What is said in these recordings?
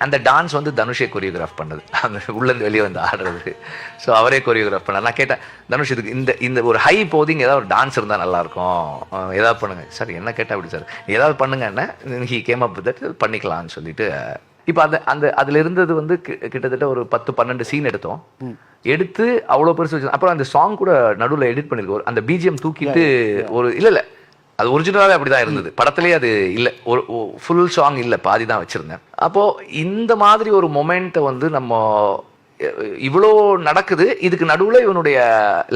அந்த டான்ஸ் வந்து தனுஷே கொரியோகிராஃப் பண்ணது, அந்த உள்ளேருந்து வெளியே வந்து ஆடுறது. ஸோ அவரே கொரியோகிராஃப் பண்ணார். நான் கேட்டேன், தனுஷ் இதுக்கு இந்த இந்த ஒரு ஹை போதிங் ஏதாவது ஒரு டான்ஸ் இருந்தால் நல்லாயிருக்கும், ஏதாவது பண்ணுங்க சார். என்ன கேட்டால் அப்படி சார், ஏதாவது பண்ணுங்க என்ன, ஹி கேம் அப் வித் பண்ணிக்கலாம்னு சொல்லிட்டு. இப்போ அந்த அந்த அதில் இருந்தது வந்து கிட்டத்தட்ட ஒரு 10-12 சீன் எடுத்தோம். எடுத்து அவ்வளோ பெருசு வச்சு, அப்புறம் அந்த சாங் கூட நடுவில் எடிட் பண்ணியிருக்கோம். அந்த பிஜிஎம் தூக்கிட்டு ஒரு இல்லை அது ஒரிஜினலாகவே அப்படி தான் இருந்தது. படத்துலேயே அது இல்லை, ஒரு ஃபுல் சாங் இல்லை, பாதி தான் வச்சுருந்தேன். அப்போது இந்த மாதிரி ஒரு மொமெண்ட்டை வந்து நம்ம இவ்வளோ நடக்குது, இதுக்கு நடுவில் இவனுடைய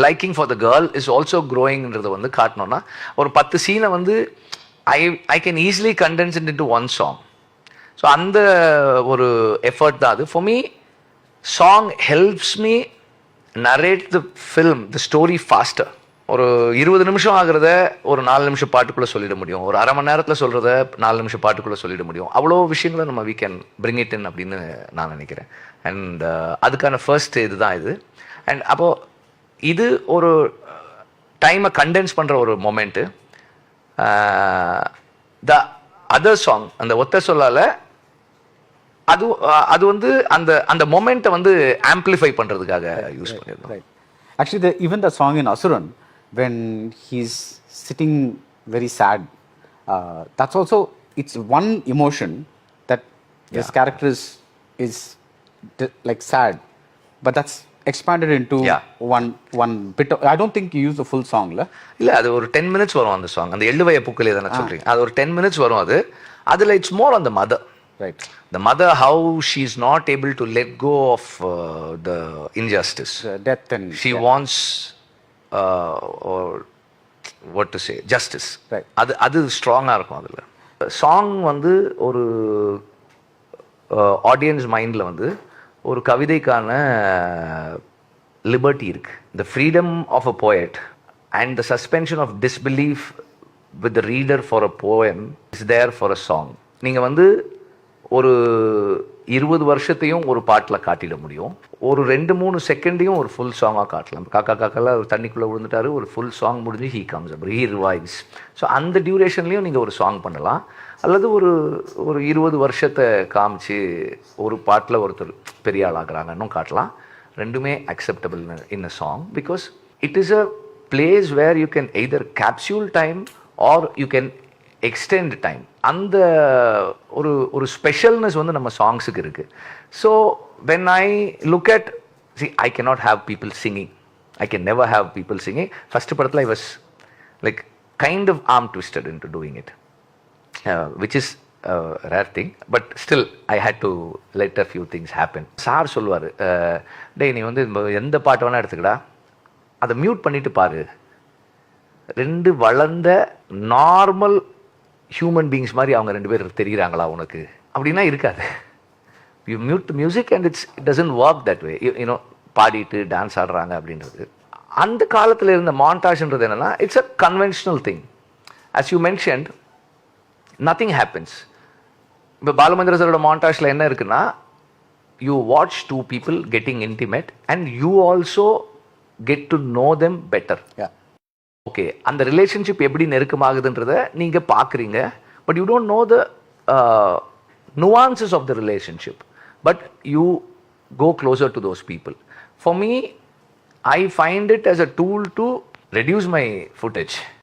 liking for the girl is also க்ரோயிங்ன்றதை வந்து காட்டணும்னா, ஒரு 10 சீனை வந்து I can easily condense into one song. So அந்த ஒரு எஃபர்ட் தான் அது. For me song helps me narrate the film, the story faster. ஒரு 20 நிமிஷம் ஆகிறத ஒரு 4 நிமிஷம் பாட்டுக்குள்ளே சொல்லிட முடியும், ஒரு அரை மணி நேரத்தில் சொல்கிறத 4 நிமிஷம் பாட்டுக்குள்ளே சொல்லிட முடியும். அவ்வளோ விஷயங்களை நம்ம we can bring it in அப்படின்னு நான் நினைக்கிறேன். அண்ட் அதுக்கான ஃபர்ஸ்ட் இது தான் இது. அண்ட் அப்போது இது ஒரு டைமை கண்டென்ஸ் பண்ணுற ஒரு மொமெண்ட்டு. த அதர் சாங், அந்த ஒத்த சொல்லால அது வந்து அந்த அந்த மொமெண்ட்டை வந்து ஆம்பிளிஃபை பண்ணுறதுக்காக யூஸ் பண்ணியிருந்தோம். Actually, even the song in Asuran, when he's sitting very sad, that's also, it's one emotion that this character is like sad, but that's expanded into one bit of, I don't think you use the full song la. இல்ல, அது ஒரு 10 minutes வரும் அந்த song. அந்த எள்ளுவைய பூக்களே தான சொல்றீங்க, அது ஒரு 10 minutes வரும். அதுல it's more on the mother, right? The mother, how she's not able to let go of the injustice, death, and she wants or what to say, justice, right? அது ஸ்ட்ராங்கா இருக்கும் அதுல. சாங் வந்து ஒரு ஆடியன்ஸ் மைண்ட்ல வந்து ஒரு கவிதைக்கான லிபர்ட்டி இருக்கு. The freedom of a poet and the suspension of disbelief with the reader for a poem is there for a song. நீங்கள் வந்து ஒரு 20 வருஷத்தையும் ஒரு பாட்டில் காட்டிட முடியும், ஒரு 2-3 செகண்டையும் ஒரு ஃபுல் சாங்காக காட்டலாம். காக்கா காக்கால ஒரு தண்ணிக்குள்ளே விழுந்துட்டாரு, ஒரு ஃபுல் சாங் முடிஞ்சு he comes up, he revives. So அந்த டியூரேஷன்லேயும் நீங்கள் ஒரு சாங் பண்ணலாம். அல்லது ஒரு 20 வருஷத்தை காமிச்சு ஒரு பாட்டில் ஒருத்தர் பெரிய ஆளாகிறாங்கன்னு காட்டலாம். ரெண்டுமே acceptable in a song, because it is a place where you can either capsule time or you can extend time. அந்த ஒரு ஸ்பெஷல்னஸ் வந்து நம்ம சாங்ஸுக்கு இருக்குது. So when I look at, see I cannot have people singing, I can never have people singing. First படத்தில் I was like kind of arm twisted into doing it, which is a rare thing, but still I had to let a few things happen. Sir சொல்லுவார், டேய் நீ வந்து எந்த பாட்டு வேணால் எடுத்துக்கடா, அதை mute பண்ணிட்டு பாரு, 2 வளர்ந்த நார்மல் ஹியூமன் பீயிங்ஸ் மாதிரி அவங்க 2 பேர் தெரிகிறாங்களா உனக்கு அப்படின்னா இருக்காது. You mute music and it doesn't work that way. You know பாடிட்டு டான்ஸ் ஆடுறாங்க அப்படின்றது அந்த காலத்தில் இருந்த மாண்டாஜ்ன்றது என்னென்னா, it's a conventional thing. as you mentioned, nothing happens. இப்போ பாலுமந்திர சாரோட மாண்டாஜில் என்ன இருக்குன்னா, you watch 2 people getting intimate and you also get to know them better. Okay, அந்த ரிலேஷன்ஷிப் எப்படி நெருக்கமாகுதுன்றத நீங்கள் பார்க்குறீங்க, but you don't know the nuances of the relationship, but you go closer to those people. For me, I find it as a tool to reduce my footage.